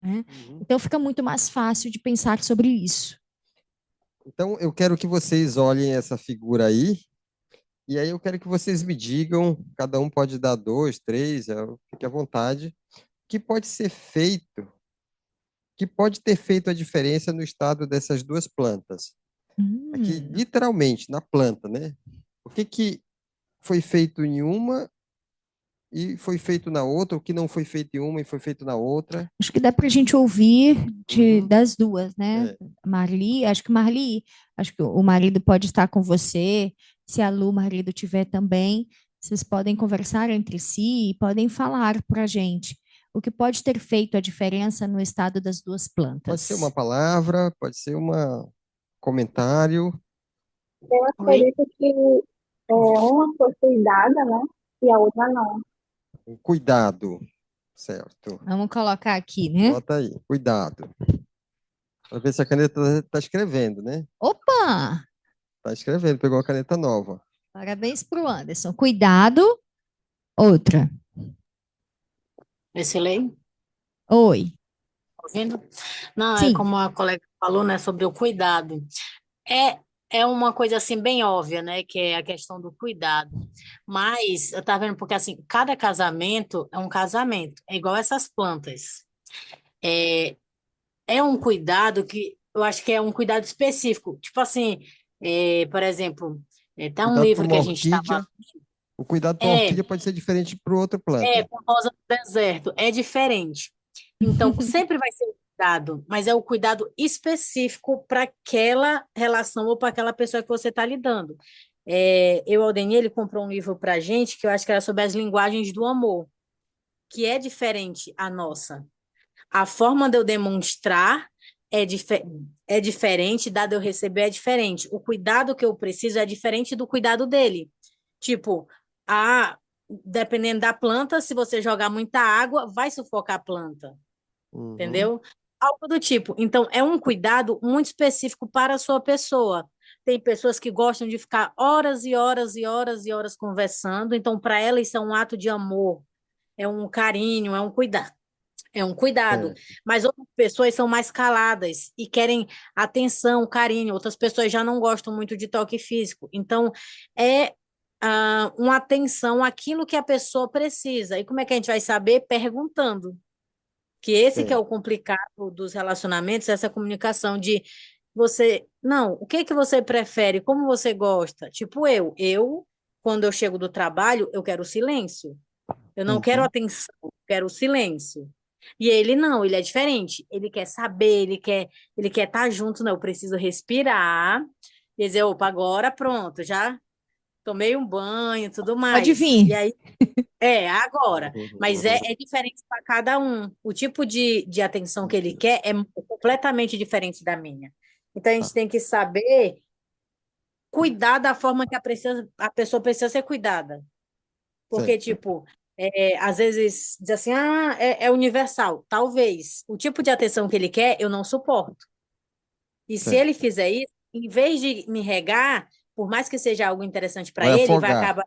né? Uhum. Então fica muito mais fácil de pensar sobre isso. Então, eu quero que vocês olhem essa figura aí, e aí eu quero que vocês me digam, cada um pode dar dois, três, fique à vontade, o que pode ser feito, que pode ter feito a diferença no estado dessas duas plantas. Aqui, Hum. literalmente, na planta, né? O que que foi feito em uma e foi feito na outra, o que não foi feito em uma e foi feito na outra? Acho que dá para a gente ouvir Uhum, das duas, né? é. Marli, acho que o marido pode estar com você. Se a Lu, o marido, tiver também, vocês podem conversar entre si e podem falar para a gente o que pode ter feito a diferença no estado das duas Pode ser uma plantas. palavra, pode ser um comentário. Eu Oi? acredito que uma foi cuidada, né? E a outra não. Um cuidado, certo? Vamos colocar aqui, né? Bota aí, cuidado. Para ver se a caneta está escrevendo, né? Opa! Está escrevendo, pegou a caneta nova. Parabéns para o Anderson. Cuidado. Outra. Vencilei? Oi. Tá ouvindo? Não, é Sim. como a colega falou, né, sobre o cuidado. É, é uma coisa assim bem óbvia, né, que é a questão do cuidado. Mas eu tava vendo porque assim, cada casamento é um casamento, é igual essas plantas. É, é um cuidado que eu acho que é um cuidado específico. Tipo assim, por exemplo, tá um Cuidado para livro que uma a gente estava. orquídea. O cuidado para uma É, orquídea pode ser diferente para outra planta. com rosa do deserto, é diferente. Então, sempre vai ser um cuidado, mas é o cuidado específico para aquela relação ou para aquela pessoa que você está lidando. Eu, Aldeni, ele comprou um livro para gente que eu acho que era sobre as linguagens do amor, que é diferente a nossa. A forma de eu demonstrar é, dife é diferente, da de eu receber é diferente. O cuidado que eu preciso é diferente do cuidado dele. Tipo, dependendo da planta, se você jogar muita água, vai sufocar a planta, Uhum, entendeu? Algo do tipo. Então, é um cuidado muito específico para a sua pessoa. Tem pessoas que gostam de ficar horas e horas e horas e horas conversando, então, para elas, isso é um ato de amor, é um carinho, é um cuidado. É um cuidado, certo, mas outras pessoas são mais caladas e querem atenção, carinho. Outras pessoas já não gostam muito de toque físico. Então, é uma atenção àquilo que a pessoa precisa. E como é que a gente vai saber? Perguntando. Que esse que é certo, o complicado dos relacionamentos, essa comunicação de você, não, o que que você prefere? Como você gosta? Tipo quando eu chego do trabalho, eu quero silêncio. Eu não quero uhum, atenção, eu quero silêncio. E ele não, ele é diferente. Ele quer saber, ele quer estar junto, não. Eu preciso respirar e dizer, opa, agora pronto, já tomei um banho, tudo Pode mais. E vir. aí, agora. Mas é diferente para cada um. O tipo de atenção que ele quer é completamente diferente da minha. Então a gente tá, tem que saber cuidar da forma que a pessoa precisa ser cuidada. Porque, certo, tipo, às vezes diz assim, é universal. Talvez. O tipo de atenção que ele quer, eu não suporto. E se ele certo. fizer isso, em vez de me regar, por mais que seja algo interessante para Vai ele, vai afogar. acabar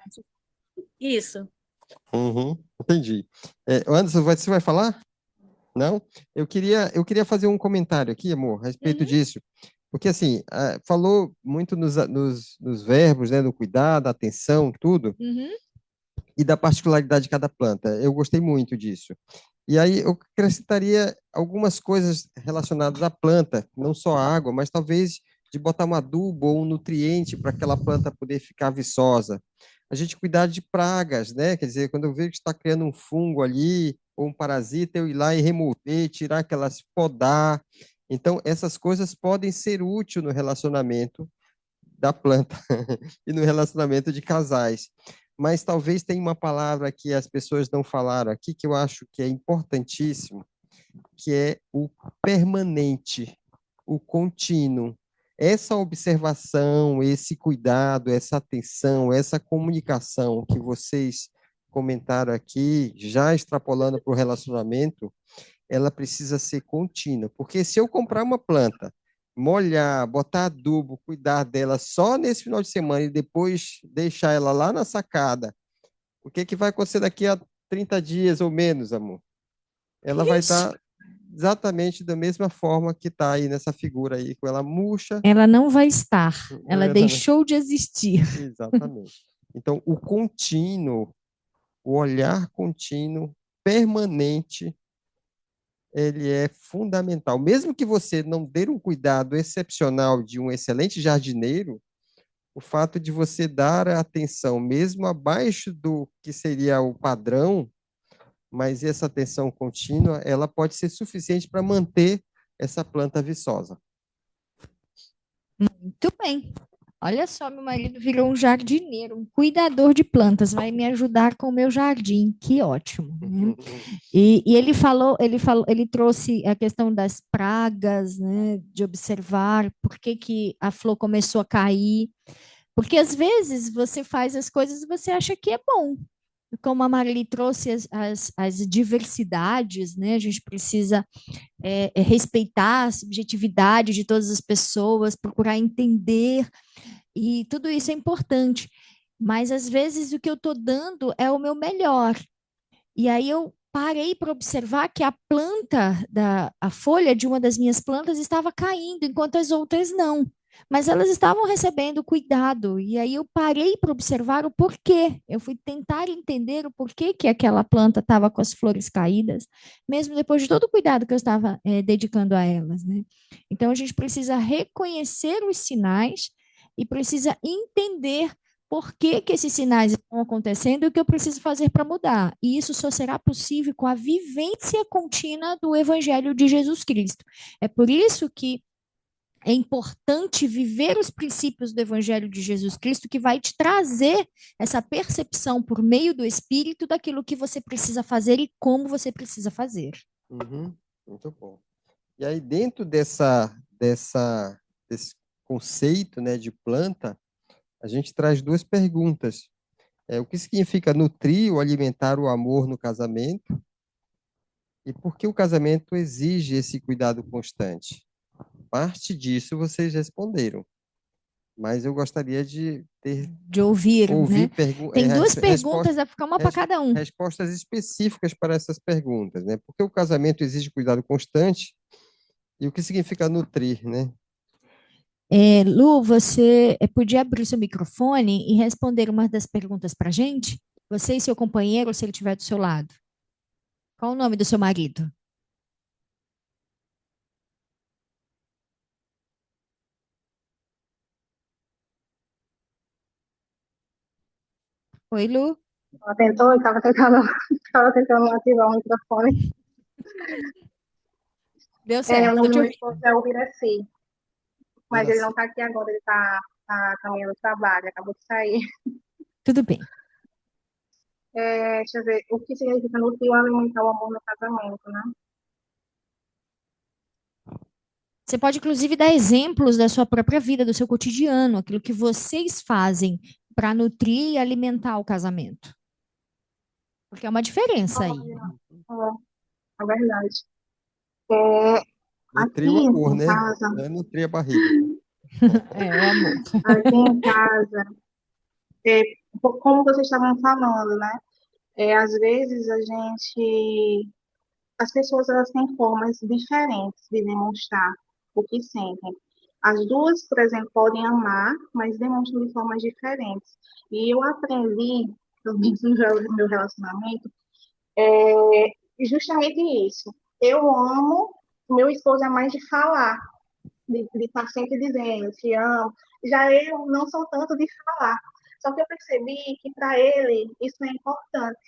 isso. Uhum, entendi. Anderson, você vai falar? Não? Eu queria fazer um comentário aqui, amor, a respeito Uhum, disso. Porque, assim, falou muito nos verbos, né, do cuidado, da atenção, tudo, uhum. e da particularidade de cada planta. Eu gostei muito disso. E aí eu acrescentaria algumas coisas relacionadas à planta, não só a água, mas talvez de botar um adubo ou um nutriente para aquela planta poder ficar viçosa. A gente cuidar de pragas, né? Quer dizer, quando eu vejo que está criando um fungo ali, ou um parasita, eu ir lá e remover, tirar aquelas, podar. Então, essas coisas podem ser úteis no relacionamento da planta e no relacionamento de casais. Mas talvez tenha uma palavra que as pessoas não falaram aqui, que eu acho que é importantíssimo, que é o permanente, o contínuo. Essa observação, esse cuidado, essa atenção, essa comunicação que vocês comentaram aqui, já extrapolando para o relacionamento, ela precisa ser contínua. Porque se eu comprar uma planta, molhar, botar adubo, cuidar dela só nesse final de semana e depois deixar ela lá na sacada, o que que vai acontecer daqui a 30 dias ou menos, amor? Ela vai Ixi, estar exatamente da mesma forma que está aí nessa figura aí, com ela murcha. Ela não vai estar, ela Exatamente. deixou de existir. Exatamente. Então, o contínuo, o olhar contínuo, permanente, ele é fundamental. Mesmo que você não dê um cuidado excepcional de um excelente jardineiro, o fato de você dar a atenção, mesmo abaixo do que seria o padrão, mas essa atenção contínua, ela pode ser suficiente para manter essa planta viçosa. Muito bem. Olha só, meu marido virou um jardineiro, um cuidador de plantas, vai me ajudar com o meu jardim. Que ótimo, né? E ele trouxe a questão das pragas, né? De observar por que que a flor começou a cair. Porque às vezes você faz as coisas e você acha que é bom. Como a Marli trouxe as diversidades, né? A gente precisa respeitar a subjetividade de todas as pessoas, procurar entender, e tudo isso é importante. Mas às vezes o que eu estou dando é o meu melhor. E aí eu parei para observar que a folha de uma das minhas plantas estava caindo, enquanto as outras não. Mas elas estavam recebendo cuidado, e aí eu parei para observar o porquê. Eu fui tentar entender o porquê que aquela planta estava com as flores caídas, mesmo depois de todo o cuidado que eu estava dedicando a elas, né? Então a gente precisa reconhecer os sinais e precisa entender por que que esses sinais estão acontecendo e o que eu preciso fazer para mudar. E isso só será possível com a vivência contínua do Evangelho de Jesus Cristo. É por isso que é importante viver os princípios do Evangelho de Jesus Cristo, que vai te trazer essa percepção por meio do Espírito daquilo que você precisa fazer e como você precisa fazer. Uhum, muito bom. E aí, dentro desse conceito, né, de planta, a gente traz duas perguntas. O que significa nutrir ou alimentar o amor no casamento? E por que o casamento exige esse cuidado constante? Parte disso vocês responderam, mas eu gostaria de De ouvir, ouvir né? Tem duas perguntas, vai ficar uma para cada um. respostas específicas para essas perguntas, né? Por que o casamento exige cuidado constante e o que significa nutrir, né? Lu, você podia abrir seu microfone e responder uma das perguntas para a gente? Você e seu companheiro, se ele estiver do seu lado. Qual o nome do seu marido? Oi, Lu. Ela tentou e estava tentando, estava tentando ativar o microfone. Deu certo, O nome tô do te meu ouvindo. esposo é o Viraci, mas ele não Iraci. está aqui agora, ele está caminhando do trabalho, acabou de sair. Tudo bem. Deixa eu ver, o que significa nutrir ou alimentar o amor no casamento, né? Você pode, inclusive, dar exemplos da sua própria vida, do seu cotidiano, aquilo que vocês fazem para nutrir e alimentar o casamento. Porque é uma diferença aí. É verdade. É, Nutrir aqui o amor, em né? casa, Não é nutrir a barriga. O amor. aqui em casa, é, como vocês estavam falando, né? Às vezes as pessoas elas têm formas diferentes de demonstrar o que sentem. As duas, por exemplo, podem amar, mas demonstram de formas diferentes. E eu aprendi, pelo menos no meu relacionamento, justamente isso. Eu amo, meu esposo é mais de falar, de estar sempre dizendo, te amo. Já eu não sou tanto de falar. Só que eu percebi que para ele isso é importante.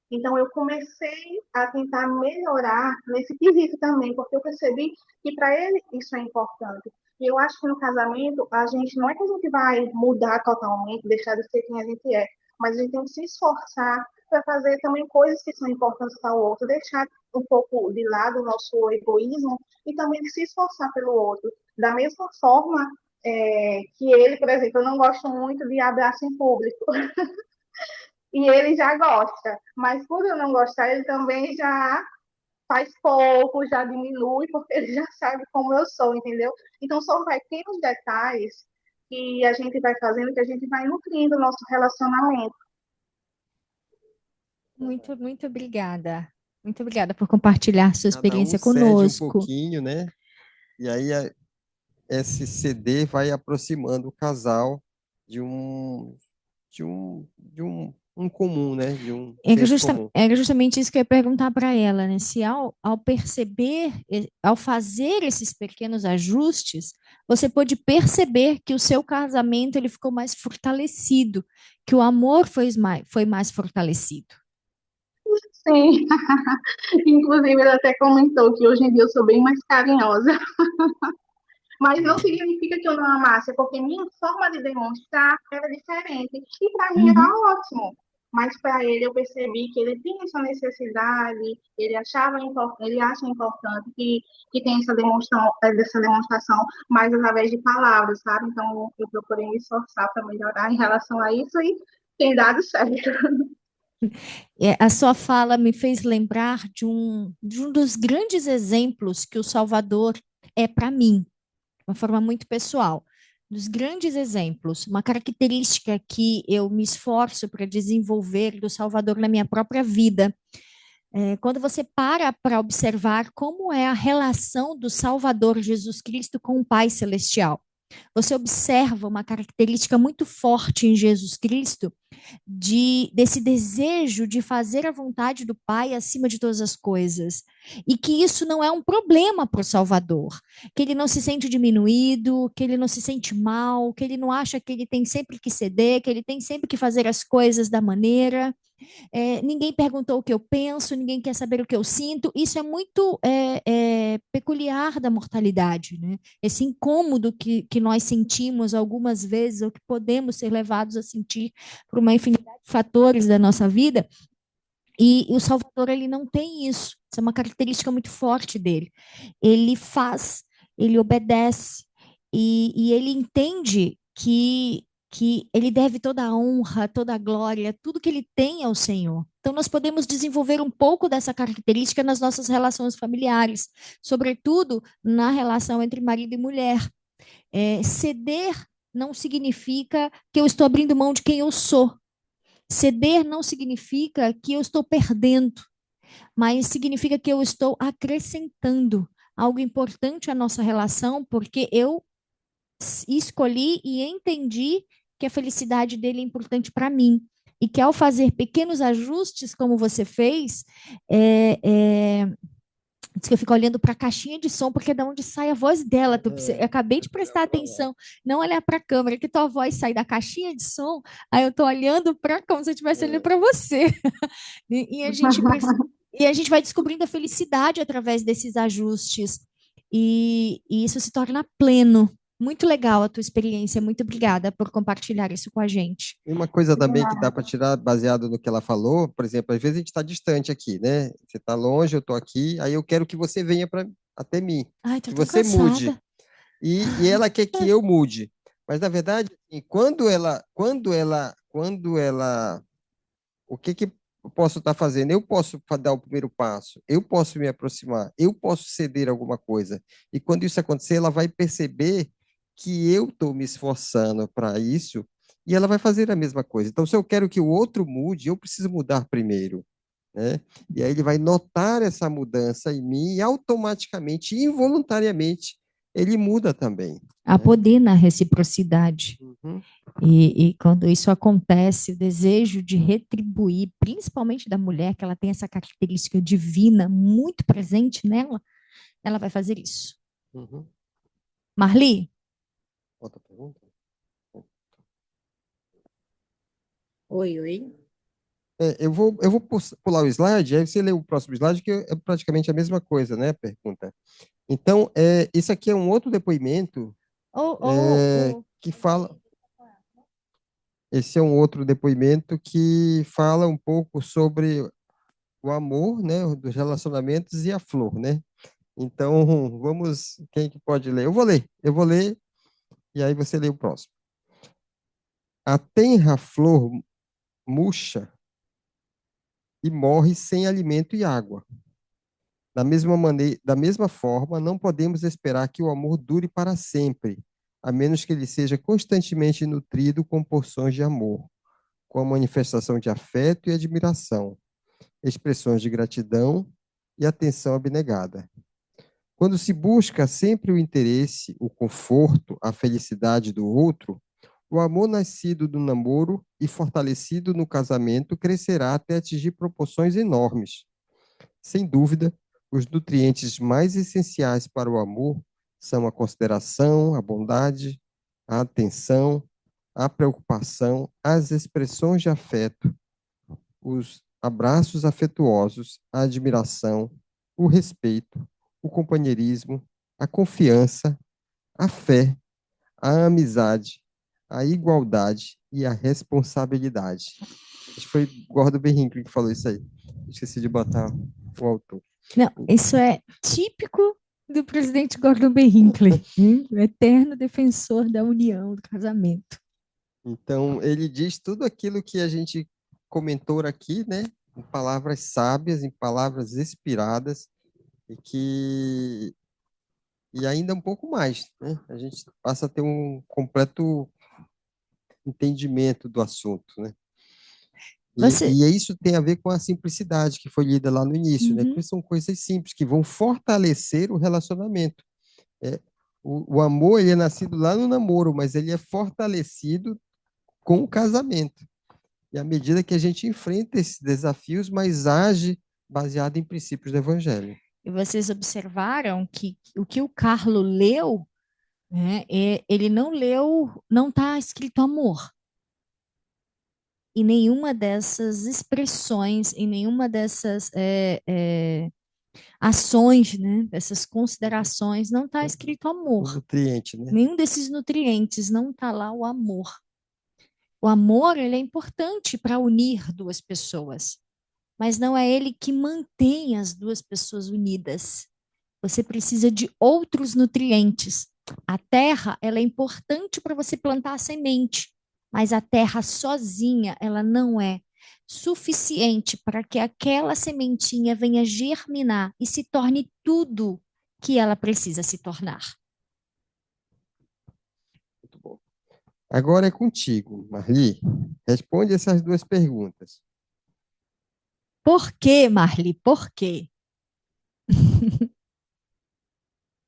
Então, eu comecei a tentar melhorar nesse quesito também, porque eu percebi que para ele isso é importante. E eu acho que no casamento, a gente não é que a gente vai mudar totalmente, deixar de ser quem a gente é, mas a gente tem que se esforçar para fazer também coisas que são importantes para o outro, deixar um pouco de lado o nosso egoísmo e também se esforçar pelo outro. Da mesma forma que ele, por exemplo, eu não gosto muito de abraço em público. E ele já gosta, mas por eu não gostar, ele também já faz pouco, já diminui, porque ele já sabe como eu sou, entendeu? Então, são pequenos detalhes que a gente vai fazendo, que a gente vai nutrindo o nosso relacionamento. Muito, muito obrigada. Muito obrigada por compartilhar sua Cada um experiência cede um conosco. pouquinho, né? E aí esse CD vai aproximando o casal de um comum, né? De um senso comum. Era justamente isso que eu ia perguntar para ela, né? Se ao perceber, ao fazer esses pequenos ajustes, você pôde perceber que o seu casamento ele ficou mais fortalecido, que o amor foi mais fortalecido. Sim, inclusive ele até comentou que hoje em dia eu sou bem mais carinhosa. Mas não significa que eu não amasse, porque minha forma de demonstrar era diferente. E para mim era Uhum. ótimo. Mas para ele eu percebi que ele tinha essa necessidade, ele achava importante, ele acha importante que tem dessa demonstração mais através de palavras, sabe? Então eu procurei me esforçar para melhorar em relação a isso e tem dado certo. A sua fala me fez lembrar de um dos grandes exemplos que o Salvador é para mim, de uma forma muito pessoal. Dos grandes exemplos, uma característica que eu me esforço para desenvolver do Salvador na minha própria vida. Quando você para observar como é a relação do Salvador Jesus Cristo com o Pai Celestial, você observa uma característica muito forte em Jesus Cristo desse desejo de fazer a vontade do Pai acima de todas as coisas. E que isso não é um problema para o Salvador, que ele não se sente diminuído, que ele não se sente mal, que ele não acha que ele tem sempre que ceder, que ele tem sempre que fazer as coisas da maneira. Ninguém perguntou o que eu penso, ninguém quer saber o que eu sinto. Isso é muito peculiar da mortalidade, né? Esse incômodo que nós sentimos algumas vezes, ou que podemos ser levados a sentir por uma infinidade de fatores da nossa vida. E o Salvador, ele não tem isso. Isso é uma característica muito forte dele. Ele faz, ele obedece, e ele entende que ele deve toda a honra, toda a glória, tudo que ele tem ao Senhor. Então, nós podemos desenvolver um pouco dessa característica nas nossas relações familiares, sobretudo na relação entre marido e mulher. Ceder não significa que eu estou abrindo mão de quem eu sou. Ceder não significa que eu estou perdendo, mas significa que eu estou acrescentando algo importante à nossa relação, porque eu escolhi e entendi que a felicidade dele é importante para mim. E que ao fazer pequenos ajustes, como você fez, é, é, diz que eu fico olhando para a caixinha de som, porque é da onde sai a voz dela. Eu acabei de prestar atenção, não olhar para a câmera, que tua voz sai da caixinha de som, aí eu estou olhando para como se eu estivesse olhando para você. E a gente vai descobrindo a felicidade através desses ajustes. E isso se torna pleno. Muito legal a tua experiência. Muito obrigada por compartilhar isso com a gente. E uma coisa também que dá para tirar, baseado no que ela falou, por exemplo, às vezes a gente está distante aqui, né? Você está longe, eu estou aqui, aí eu quero que você venha até mim, Ai, tô que tão você mude. cansada. E ela quer que eu mude. Mas, na verdade, assim, o que eu posso estar fazendo? Eu posso dar o primeiro passo, eu posso me aproximar, eu posso ceder alguma coisa. E quando isso acontecer, ela vai perceber que eu estou me esforçando para isso e ela vai fazer a mesma coisa. Então, se eu quero que o outro mude, eu preciso mudar primeiro, né? E aí ele vai notar essa mudança em mim e automaticamente, involuntariamente, ele muda também, Há né? poder na reciprocidade. Uhum. E quando isso acontece, o desejo de retribuir, principalmente da mulher, que ela tem essa característica divina muito presente nela, ela vai fazer isso. Uhum. Marli? Outra pergunta? Oi, oi. Eu vou pular o slide, aí você lê o próximo slide, que é praticamente a mesma coisa, né? Pergunta. Então, isso aqui é um outro depoimento que fala. Esse é um outro depoimento que fala um pouco sobre o amor, né? Dos relacionamentos e a flor, né? Então, vamos. Quem que pode ler? Eu vou ler, e aí você lê o próximo. A tenra flor murcha e morre sem alimento e água. Da mesma forma, não podemos esperar que o amor dure para sempre, a menos que ele seja constantemente nutrido com porções de amor, com a manifestação de afeto e admiração. expressões de gratidão e atenção abnegada. Quando se busca sempre o interesse, o conforto, a felicidade do outro, o amor nascido do namoro e fortalecido no casamento crescerá até atingir proporções enormes. Sem dúvida, os nutrientes mais essenciais para o amor são a consideração, a bondade, a atenção, a preocupação, as expressões de afeto, os abraços afetuosos, a admiração, o respeito, o companheirismo, a confiança, a fé, a amizade, a igualdade e a responsabilidade. Acho que foi Gordon B. Hinckley que falou isso aí. Esqueci de botar o autor. Não, isso é típico do presidente Gordon B. Hinckley, o eterno defensor da união, do casamento. Então, ele diz tudo aquilo que a gente comentou aqui, né? Em palavras sábias, em palavras inspiradas, e ainda um pouco mais, né? A gente passa a ter um completo entendimento do assunto, né? Você, E isso tem a ver com a simplicidade que foi lida lá no início, né? Porque são coisas simples que vão fortalecer o relacionamento. É, o amor, ele é nascido lá no namoro, mas ele é fortalecido com o casamento. E à medida que a gente enfrenta esses desafios, mas age baseado em princípios do Evangelho. e vocês observaram que o que o Carlo leu, né, ele não leu, não está escrito amor. Em nenhuma dessas expressões, em nenhuma dessas ações, né, dessas considerações, não está escrito O amor. nutriente, né? Nenhum desses nutrientes não está lá o amor. O amor, ele é importante para unir duas pessoas, mas não é ele que mantém as duas pessoas unidas. Você precisa de outros nutrientes. A terra, ela é importante para você plantar a semente, mas a terra sozinha, ela não é suficiente para que aquela sementinha venha germinar e se torne tudo que ela precisa se tornar. Muito bom. Agora é contigo, Marli. Responde essas duas perguntas. Por quê, Marli? Por quê?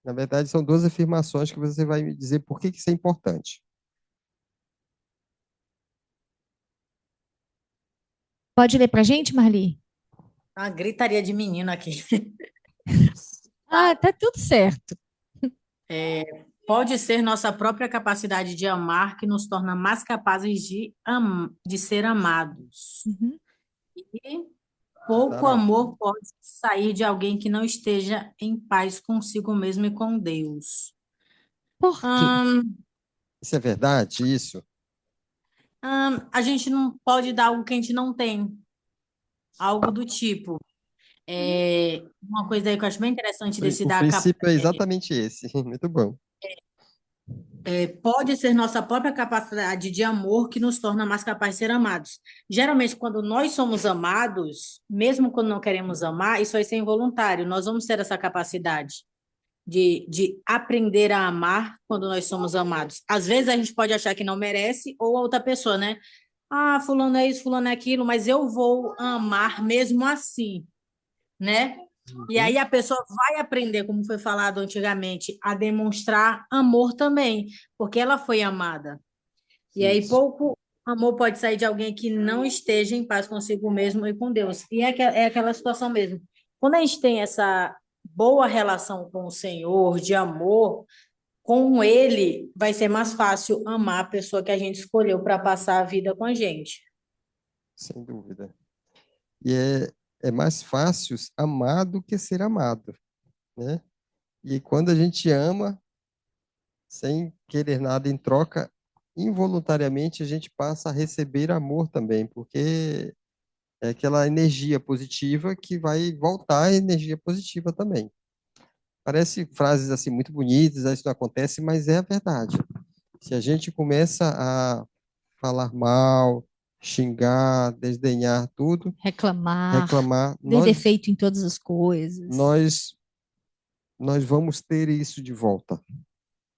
Na verdade, são duas afirmações que você vai me dizer por que isso é importante. Pode ler para a gente, Marli? Uma gritaria de menino aqui. Ah, tá tudo certo. Pode ser nossa própria capacidade de amar que nos torna mais capazes de ser amados. Uhum. E pouco Tá. amor pode sair de alguém que não esteja em paz consigo mesmo e com Deus. Por quê? Isso é verdade, isso? A gente não pode dar algo que a gente não tem. Algo do tipo. Uma coisa aí que eu acho bem interessante desse O da princípio é exatamente esse. Muito bom. pode ser nossa própria capacidade de amor que nos torna mais capazes de ser amados. Geralmente, quando nós somos amados, mesmo quando não queremos amar, isso vai ser involuntário. Nós vamos ter essa capacidade de aprender a amar quando nós somos amados. Às vezes a gente pode achar que não merece, ou a outra pessoa, né? Ah, fulano é isso, fulano é aquilo, mas eu vou amar mesmo assim, né? E aí a pessoa vai aprender, como foi falado antigamente, a demonstrar amor também, porque ela foi amada. E aí Isso. pouco amor pode sair de alguém que não esteja em paz consigo mesmo e com Deus. E é aquela situação mesmo. Quando a gente tem essa boa relação com o Senhor, de amor, com Ele, vai ser mais fácil amar a pessoa que a gente escolheu para passar a vida com a gente. Sem dúvida. E é mais fácil amar do que ser amado, né? E quando a gente ama, sem querer nada em troca, involuntariamente a gente passa a receber amor também, porque é aquela energia positiva que vai voltar a energia positiva também. Parece frases assim muito bonitas, isso não acontece, mas é a verdade. Se a gente começa a falar mal, xingar, desdenhar tudo, Reclamar, reclamar, ver defeito em todas as coisas. nós vamos ter isso de volta,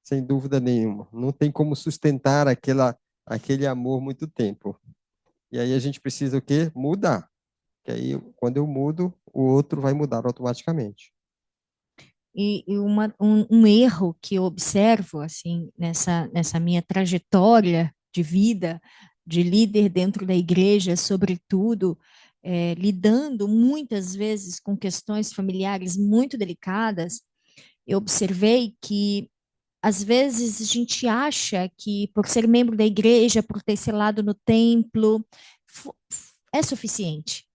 sem dúvida nenhuma. Não tem como sustentar aquele amor muito tempo. E aí a gente precisa o quê? Mudar. Que aí, quando eu mudo, o outro vai mudar automaticamente. E um erro que eu observo assim nessa minha trajetória de vida de líder dentro da igreja, sobretudo lidando muitas vezes com questões familiares muito delicadas, eu observei que às vezes a gente acha que por ser membro da igreja, por ter selado no templo, é suficiente.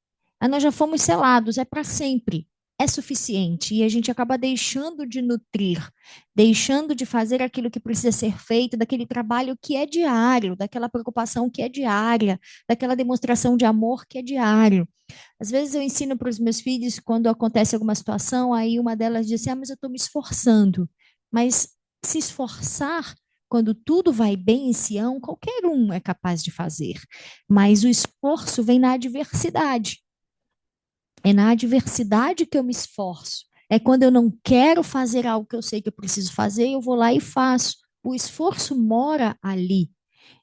Nós já fomos selados, é para sempre. É suficiente. E a gente acaba deixando de nutrir, deixando de fazer aquilo que precisa ser feito, daquele trabalho que é diário, daquela preocupação que é diária, daquela demonstração de amor que é diário. Às vezes eu ensino para os meus filhos, quando acontece alguma situação, aí uma delas diz assim, mas eu estou me esforçando. Mas se esforçar, quando tudo vai bem em Sião, qualquer um é capaz de fazer. Mas o esforço vem na adversidade. É na adversidade que eu me esforço. É quando eu não quero fazer algo que eu sei que eu preciso fazer, eu vou lá e faço. O esforço mora ali.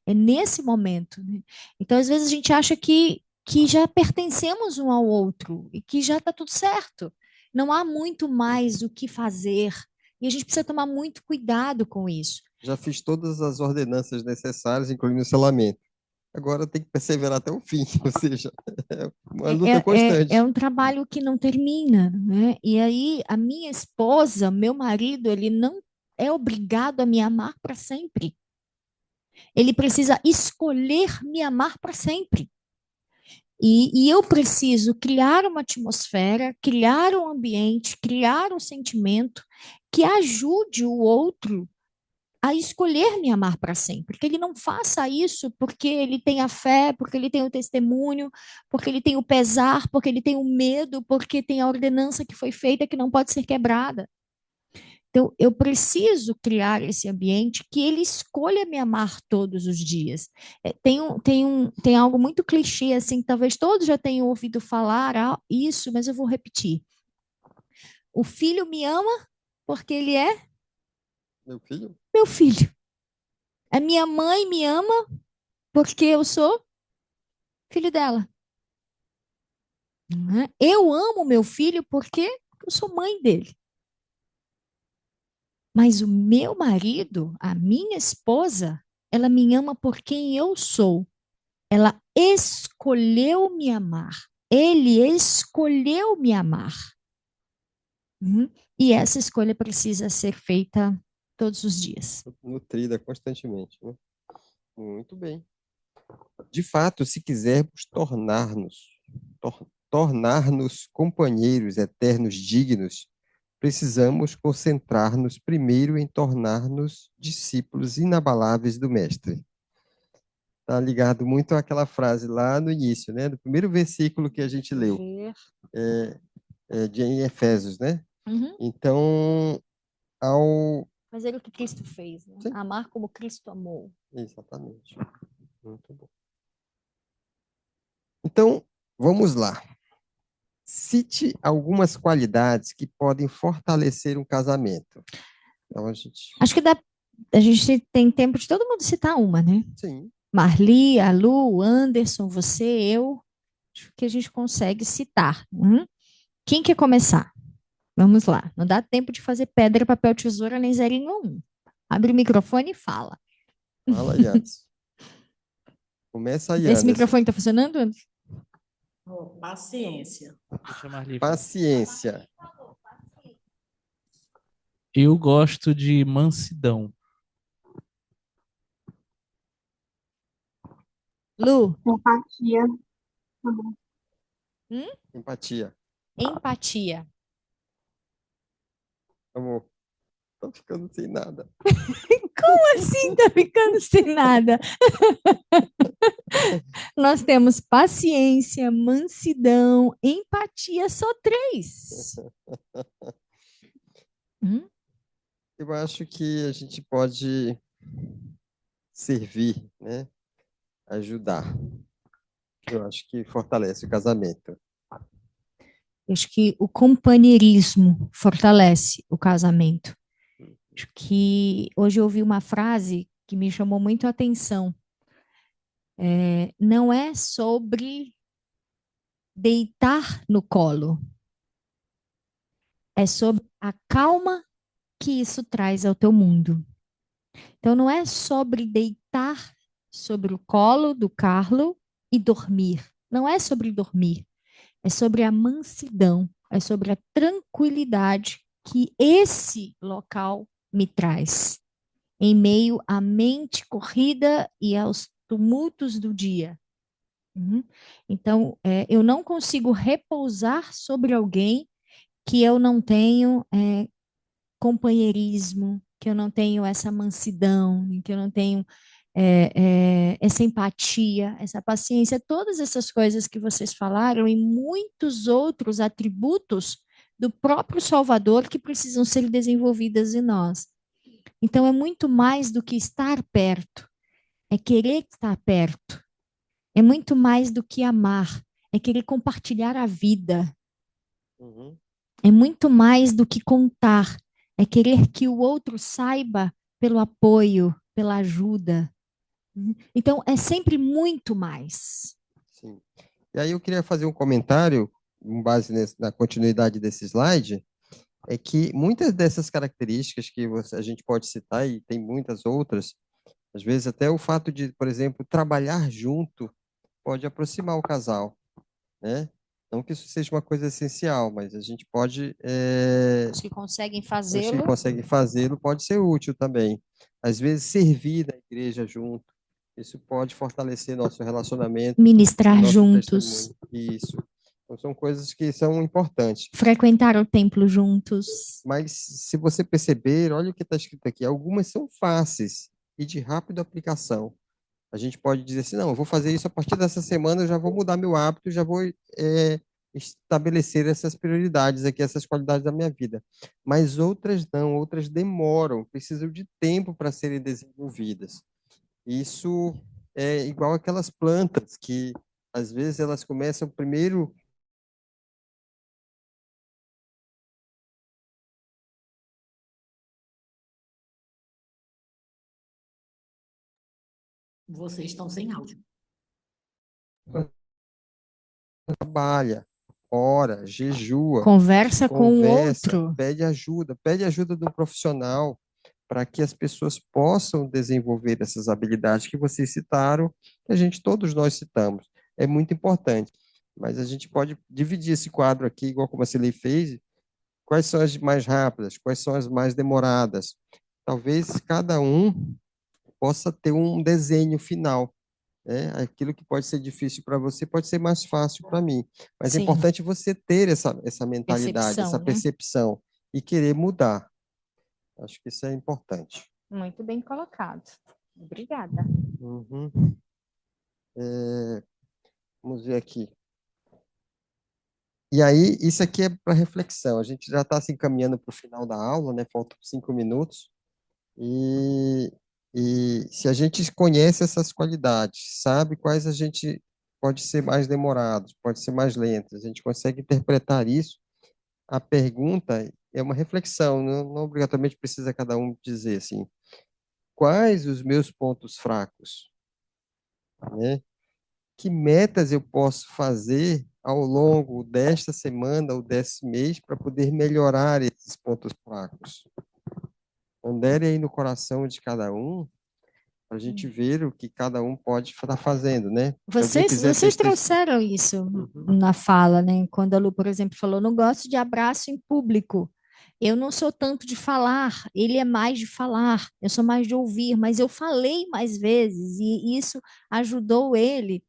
É nesse momento. Né? Então, às vezes, a gente acha que já pertencemos um ao outro e que já está tudo certo. Não há muito mais o que fazer. E a gente precisa tomar muito cuidado com isso. Já fiz todas as ordenanças necessárias, incluindo o selamento. Agora tem que perseverar até o fim, ou seja, é uma luta É constante. um trabalho que não termina, né? E aí, a minha esposa, meu marido, ele não é obrigado a me amar para sempre. Ele precisa escolher me amar para sempre. E eu preciso criar uma atmosfera, criar um ambiente, criar um sentimento que ajude o outro a escolher me amar para sempre. Que ele não faça isso porque ele tem a fé, porque ele tem o testemunho, porque ele tem o pesar, porque ele tem o medo, porque tem a ordenança que foi feita que não pode ser quebrada. Então, eu preciso criar esse ambiente que ele escolha me amar todos os dias. Tem algo muito clichê, assim, que talvez todos já tenham ouvido falar isso, mas eu vou repetir. O filho me ama porque ele é Meu filho? meu filho. A minha mãe me ama porque eu sou filho dela. Né? Eu amo meu filho porque eu sou mãe dele. Mas o meu marido, a minha esposa, ela me ama por quem eu sou. Ela escolheu me amar. Ele escolheu me amar. E essa escolha precisa ser feita todos os dias. Nutrida constantemente, né? Muito bem. De fato, se quisermos tornar-nos companheiros eternos dignos, precisamos concentrar-nos primeiro em tornar-nos discípulos inabaláveis do Mestre. Está ligado muito àquela frase lá no início, né? Do primeiro versículo que a gente leu, em Efésios, né? Uhum. Então, ao... Fazer o que Cristo fez, né? Sim. Amar como Cristo amou. Exatamente. Muito bom. Então, vamos lá. Cite algumas qualidades que podem fortalecer um casamento. Então, Acho que a gente tem tempo de todo mundo citar uma, né? Sim. Marli, a Lu, Anderson, você, eu. Acho que a gente consegue citar. Quem quer começar? Vamos lá. Não dá tempo de fazer pedra, papel, tesoura, nem 0 em 1. Abre o microfone e fala. Fala, Yas. Começa aí, Esse Anderson. microfone está funcionando, Anderson? Paciência. Deixa a Marli. Paciência. Eu gosto de mansidão. Lu? Empatia. Empatia. Empatia. Amor, tô ficando sem nada. Como assim tá ficando sem nada? Nós temos paciência, mansidão, empatia, só 3. Eu acho que a gente pode servir, né? Ajudar. Eu acho que fortalece o casamento. Acho que o companheirismo fortalece o casamento. Acho que hoje eu ouvi uma frase que me chamou muito a atenção. Não é sobre deitar no colo. É sobre a calma que isso traz ao teu mundo. Então, não é sobre deitar sobre o colo do Carlo e dormir. Não é sobre dormir. É sobre a mansidão. É sobre a tranquilidade que esse local me traz, em meio à mente corrida e aos tumultos do dia. Então, eu não consigo repousar sobre alguém que eu não tenho companheirismo, que eu não tenho essa mansidão, que eu não tenho essa empatia, essa paciência, todas essas coisas que vocês falaram e muitos outros atributos do próprio Salvador que precisam ser desenvolvidas em nós. Então, é muito mais do que estar perto, é querer estar perto, é muito mais do que amar, é querer compartilhar a vida, Uhum. é muito mais do que contar, é querer que o outro saiba pelo apoio, pela ajuda. Então, é sempre muito mais. Sim. E aí eu queria fazer um comentário, com base na continuidade desse slide, é que muitas dessas características que a gente pode citar, e tem muitas outras, às vezes até o fato de, por exemplo, trabalhar junto pode aproximar o casal, né? Não que isso seja uma coisa essencial, mas a gente pode, Os que conseguem os que fazê-lo, conseguem fazê-lo pode ser útil também. Às vezes servir na igreja junto, isso pode fortalecer nosso relacionamento e ministrar nosso juntos, testemunho. Isso. Então, são coisas que são importantes. frequentar o templo juntos. Mas se você perceber, olha o que está escrito aqui. Algumas são fáceis e de rápida aplicação. A gente pode dizer assim, não, eu vou fazer isso a partir dessa semana, eu já vou mudar meu hábito, já vou estabelecer essas prioridades aqui, essas qualidades da minha vida. Mas outras não, outras demoram, precisam de tempo para serem desenvolvidas. Isso é igual aquelas plantas que, às vezes, elas começam primeiro. Vocês estão sem áudio. Trabalha, ora, jejua, Conversa com o conversa, outro. pede ajuda de um profissional para que as pessoas possam desenvolver essas habilidades que vocês citaram, que todos nós citamos. É muito importante. Mas a gente pode dividir esse quadro aqui, igual como a Cilei fez, quais são as mais rápidas, quais são as mais demoradas. Talvez cada um possa ter um desenho final, né? Aquilo que pode ser difícil para você pode ser mais fácil para mim. Mas é Sim, importante você ter essa mentalidade, essa percepção, né? percepção e querer mudar. Acho que isso é importante. Muito bem colocado. Obrigada. Uhum. Vamos ver aqui. E aí, isso aqui é para reflexão. A gente já está se encaminhando para o final da aula, né? Faltam 5 minutos. E, e se a gente conhece essas qualidades, sabe quais a gente pode ser mais demorados, pode ser mais lentos, a gente consegue interpretar isso. A pergunta é uma reflexão, não obrigatoriamente precisa cada um dizer assim, quais os meus pontos fracos, né? Que metas eu posso fazer ao longo desta semana ou desse mês para poder melhorar esses pontos fracos? Pondere aí no coração de cada um, para a gente ver o que cada um pode estar fazendo, né? Se alguém quiser Vocês trouxeram isso na fala, né? Quando a Lu, por exemplo, falou, não gosto de abraço em público. Eu não sou tanto de falar, ele é mais de falar, eu sou mais de ouvir, mas eu falei mais vezes e isso ajudou ele.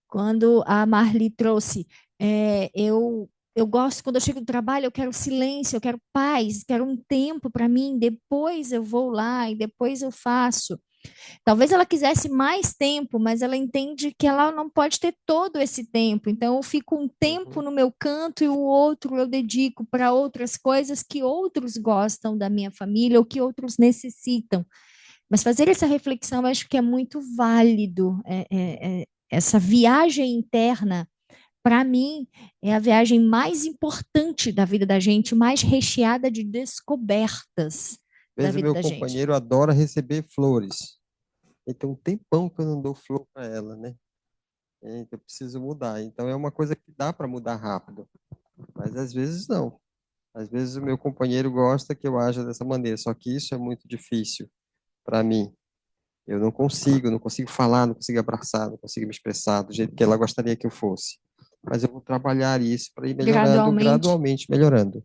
Quando a Marli trouxe, eu gosto, quando eu chego do trabalho, eu quero silêncio, eu quero paz, quero um tempo para mim, depois eu vou lá e depois eu faço. Talvez ela quisesse mais tempo, mas ela entende que ela não pode ter todo esse tempo. Então, eu fico um tempo no meu canto e o outro eu dedico para outras coisas que outros gostam da minha família ou que outros necessitam. Mas fazer essa reflexão, eu acho que é muito válido. Essa viagem interna, para mim, é a viagem mais importante da vida da gente, mais recheada de descobertas da Veja, vida meu da gente. companheiro adora receber flores. Ele tem um tempão que eu não dou flor para ela, né? Eu preciso mudar. Então, é uma coisa que dá para mudar rápido, mas às vezes não. Às vezes o meu companheiro gosta que eu haja dessa maneira, só que isso é muito difícil para mim. Eu não consigo falar, não consigo abraçar, não consigo me expressar do jeito que ela gostaria que eu fosse. Mas eu vou trabalhar isso para ir melhorando, Gradualmente. gradualmente melhorando.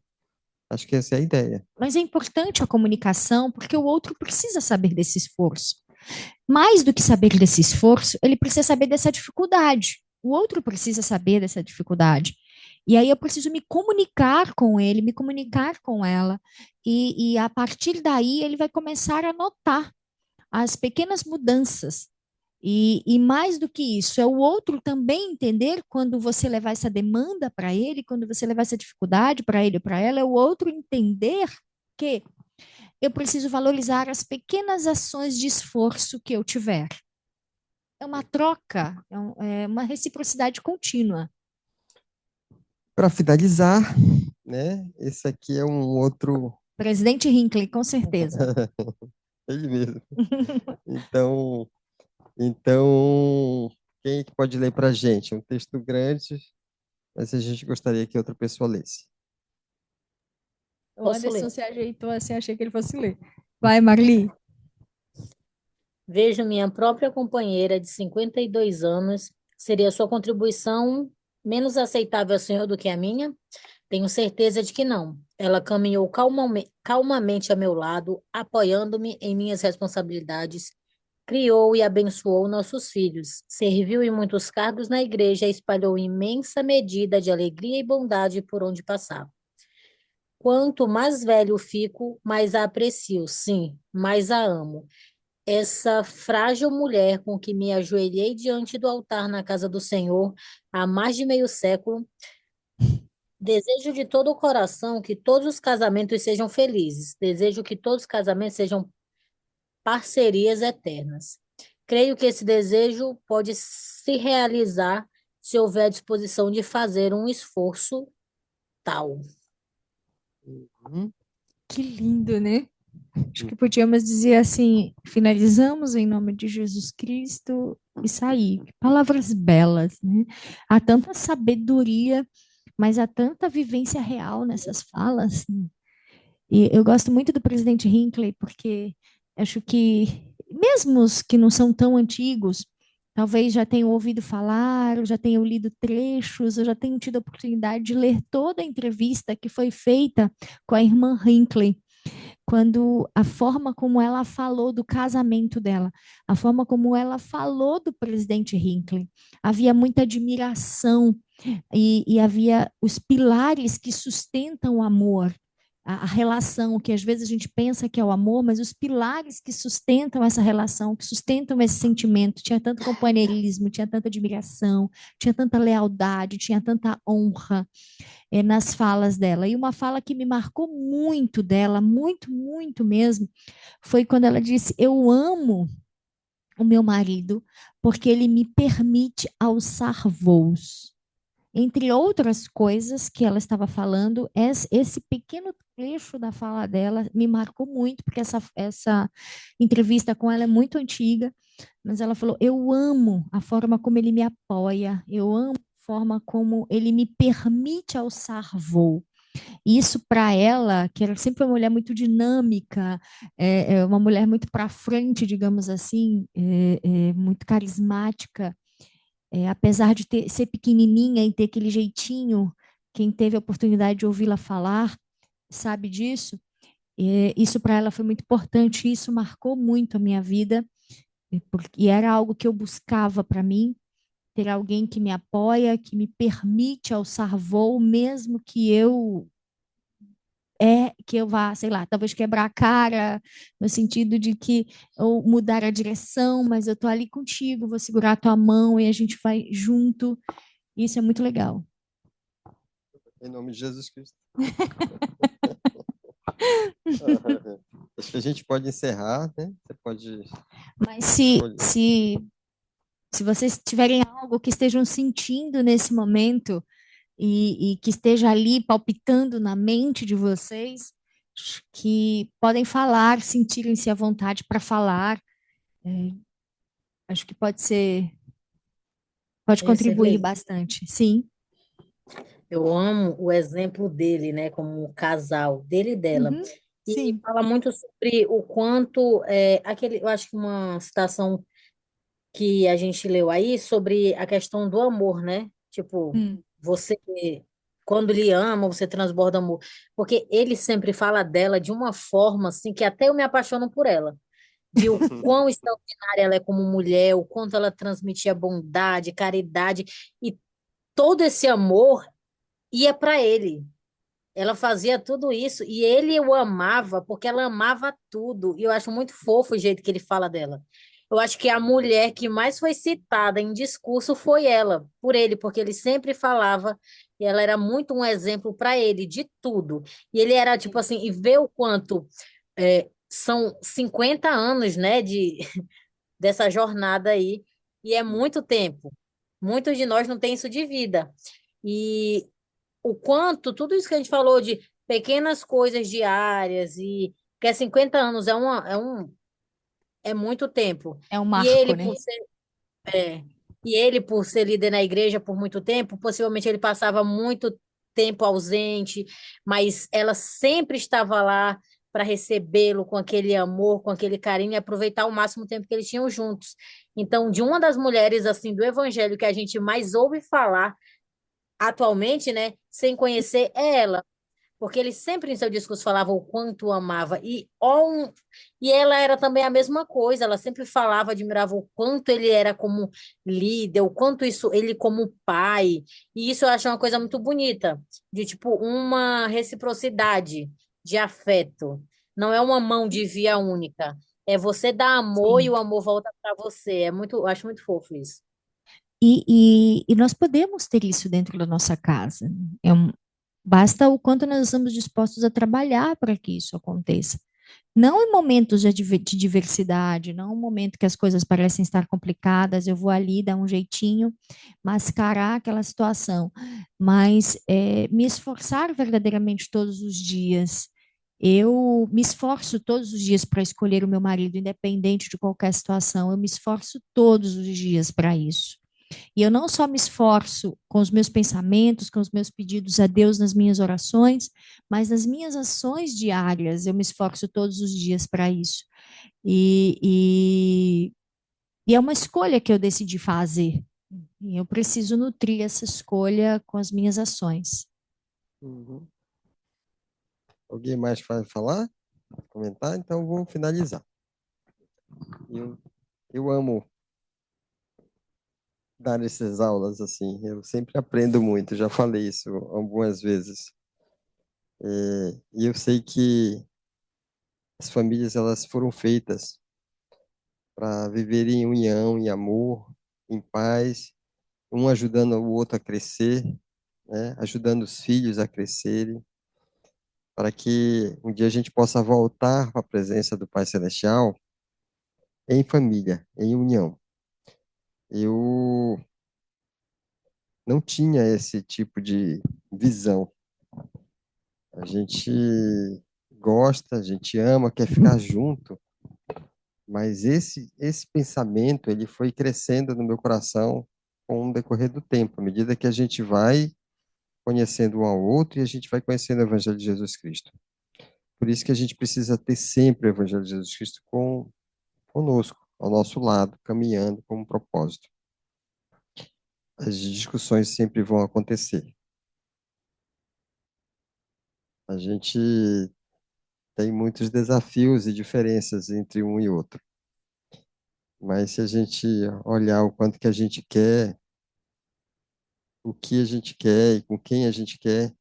Acho que essa é a ideia. Mas é importante a comunicação, porque o outro precisa saber desse esforço. Mais do que saber desse esforço, ele precisa saber dessa dificuldade. O outro precisa saber dessa dificuldade. E aí eu preciso me comunicar com ele, me comunicar com ela. E a partir daí ele vai começar a notar as pequenas mudanças. E mais do que isso, é o outro também entender quando você levar essa demanda para ele, quando você levar essa dificuldade para ele ou para ela, é o outro entender que eu preciso valorizar as pequenas ações de esforço que eu tiver. É uma troca, é uma reciprocidade contínua. Para finalizar, né? Esse aqui é um outro. Presidente Hinckley, com certeza. Ele mesmo. Então, então, quem é que pode ler para a gente? É um texto grande, mas a gente gostaria que outra pessoa lesse. O Posso Anderson ler? se ajeitou assim, achei que ele fosse ler. Vai, Marli. Vejo minha própria companheira de 52 anos. Seria sua contribuição menos aceitável ao Senhor do que a minha? Tenho certeza de que não. Ela caminhou calmamente a meu lado, apoiando-me em minhas responsabilidades, criou e abençoou nossos filhos, serviu em muitos cargos na igreja e espalhou imensa medida de alegria e bondade por onde passava. Quanto mais velho fico, mais a aprecio, sim, mais a amo. Essa frágil mulher com que me ajoelhei diante do altar na casa do Senhor há mais de meio século. Desejo de todo o coração que todos os casamentos sejam felizes. Desejo que todos os casamentos sejam parcerias eternas. Creio que esse desejo pode se realizar se houver disposição de fazer um esforço tal. Uhum. Que lindo, né? Acho que podíamos dizer assim: finalizamos em nome de Jesus Cristo e sair. Palavras belas, né? Há tanta sabedoria, mas há tanta vivência real nessas falas, né? E eu gosto muito do presidente Hinckley, porque acho que, mesmo os que não são tão antigos, talvez já tenham ouvido falar, ou já tenham lido trechos, ou já tenham tido a oportunidade de ler toda a entrevista que foi feita com a irmã Hinckley, quando a forma como ela falou do casamento dela, a forma como ela falou do presidente Hinckley, havia muita admiração e havia os pilares que sustentam o amor, a relação que às vezes a gente pensa que é o amor, mas os pilares que sustentam essa relação, que sustentam esse sentimento, tinha tanto companheirismo, tinha tanta admiração, tinha tanta lealdade, tinha tanta honra nas falas dela. E uma fala que me marcou muito dela, muito, muito mesmo, foi quando ela disse: Eu amo o meu marido porque ele me permite alçar voos. Entre outras coisas que ela estava falando, esse pequeno trecho da fala dela me marcou muito, porque essa entrevista com ela é muito antiga, mas ela falou: Eu amo a forma como ele me apoia, eu amo a forma como ele me permite alçar voo. Isso para ela, que era sempre uma mulher muito dinâmica, uma mulher muito para frente, digamos assim, muito carismática, apesar de ser pequenininha e ter aquele jeitinho, quem teve a oportunidade de ouvi-la falar sabe disso. Isso para ela foi muito importante, isso marcou muito a minha vida, e era algo que eu buscava para mim, ter alguém que me apoia, que me permite alçar voo, mesmo que eu vá, sei lá, talvez quebrar a cara, no sentido de que ou mudar a direção, mas eu tô ali contigo, vou segurar a tua mão e a gente vai junto. Isso é muito legal. Em nome de Jesus Cristo. Acho que a gente pode encerrar, né? Você pode. Mas se vocês tiverem algo que estejam sentindo nesse momento e que esteja ali palpitando na mente de vocês, que podem falar, sentirem-se à vontade para falar. Acho que pode ser Pode contribuir Cirlei, bastante. Sim. eu amo o exemplo dele, né, como um casal, dele e dela. Uhum. E Sim. fala muito sobre o quanto, aquele, eu acho que uma citação que a gente leu aí sobre a questão do amor, né? Tipo, Hum. você, quando lhe ama, você transborda amor. Porque ele sempre fala dela de uma forma, assim, que até eu me apaixono por ela. De o quão extraordinária ela é como mulher, o quanto ela transmitia bondade, caridade, e todo esse amor ia para ele. Ela fazia tudo isso e ele o amava porque ela amava tudo. E eu acho muito fofo o jeito que ele fala dela. Eu acho que a mulher que mais foi citada em discurso foi ela, por ele, porque ele sempre falava e ela era muito um exemplo para ele de tudo. E ele era tipo assim, e vê o quanto são 50 anos, né, dessa jornada aí, e é muito tempo. Muitos de nós não têm isso de vida. E o quanto tudo isso que a gente falou de pequenas coisas diárias e que é 50 anos é muito tempo. É um E marco, ele né? por ser é, e ele por ser líder na igreja por muito tempo, possivelmente ele passava muito tempo ausente, mas ela sempre estava lá para recebê-lo com aquele amor, com aquele carinho e aproveitar o máximo tempo que eles tinham juntos. Então, de uma das mulheres assim do evangelho que a gente mais ouve falar atualmente, né, sem conhecer, é ela. Porque ele sempre em seu discurso falava o quanto amava. E ela era também a mesma coisa, ela sempre falava, admirava o quanto ele era como líder, o quanto isso, ele como pai. E isso eu acho uma coisa muito bonita, de tipo uma reciprocidade de afeto. Não é uma mão de via única. É você dar amor e Sim. o amor volta para você. Eu acho muito fofo isso. E nós podemos ter isso dentro da nossa casa. Basta o quanto nós estamos dispostos a trabalhar para que isso aconteça. Não em momentos de diversidade, não em momento que as coisas parecem estar complicadas, eu vou ali dar um jeitinho, mascarar aquela situação, mas me esforçar verdadeiramente todos os dias. Eu me esforço todos os dias para escolher o meu marido, independente de qualquer situação, eu me esforço todos os dias para isso. E eu não só me esforço com os meus pensamentos, com os meus pedidos a Deus nas minhas orações, mas nas minhas ações diárias, eu me esforço todos os dias para isso. E, e, e é uma escolha que eu decidi fazer. E eu preciso nutrir essa escolha com as minhas ações. Uhum. Alguém mais vai falar? Comentar? Então eu vou finalizar. Eu, eu amo dar essas aulas assim. Eu sempre aprendo muito. Já falei isso algumas vezes. E eu sei que as famílias elas foram feitas para viver em união, em amor, em paz, um ajudando o outro a crescer, né? Ajudando os filhos a crescerem, para que um dia a gente possa voltar para a presença do Pai Celestial em família, em união. Eu não tinha esse tipo de visão. A gente gosta, a gente ama, quer ficar junto, mas esse pensamento ele foi crescendo no meu coração com o decorrer do tempo, à medida que a gente vai conhecendo um ao outro e a gente vai conhecendo o Evangelho de Jesus Cristo. Por isso que a gente precisa ter sempre o Evangelho de Jesus Cristo conosco, ao nosso lado, caminhando com um propósito. As discussões sempre vão acontecer. A gente tem muitos desafios e diferenças entre um e outro. Mas se a gente olhar o quanto que a gente quer, o que a gente quer e com quem a gente quer,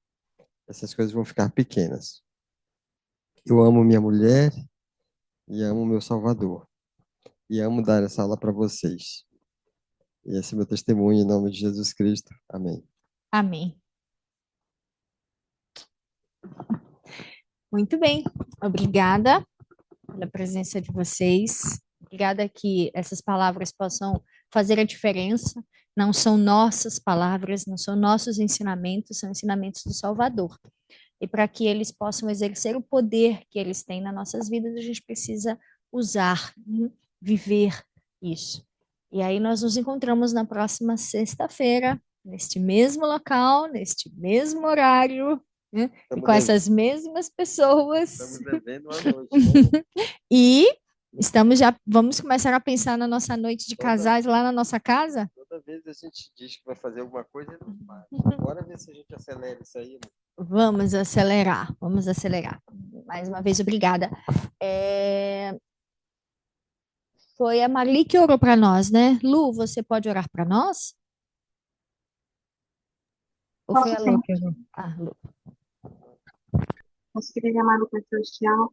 essas coisas vão ficar pequenas. Eu amo minha mulher e amo meu Salvador. E amo dar essa aula para vocês. E esse é meu testemunho em nome de Jesus Cristo. Amém. Amém. Muito bem. Obrigada pela presença de vocês. Obrigada que essas palavras possam fazer a diferença. Não são nossas palavras, não são nossos ensinamentos, são ensinamentos do Salvador. E para que eles possam exercer o poder que eles têm nas nossas vidas, a gente precisa usar, viver isso. E aí nós nos encontramos na próxima sexta-feira, neste mesmo local, neste mesmo horário, né? E Estamos com essas mesmas pessoas. devendo uma noite, né? E vamos começar a pensar na nossa noite de Toda- casais lá na nossa casa? Toda vez a gente diz que vai fazer alguma coisa e não faz. Bora ver se a gente acelera isso aí, né? Vamos acelerar, vamos acelerar. Mais uma vez, obrigada. Foi a Marli que orou para nós, né? Lu, você pode orar para nós? Ou foi Posso a sim. Lu que orou? Ah, Lu. Nosso querido e amado Pai Celestial,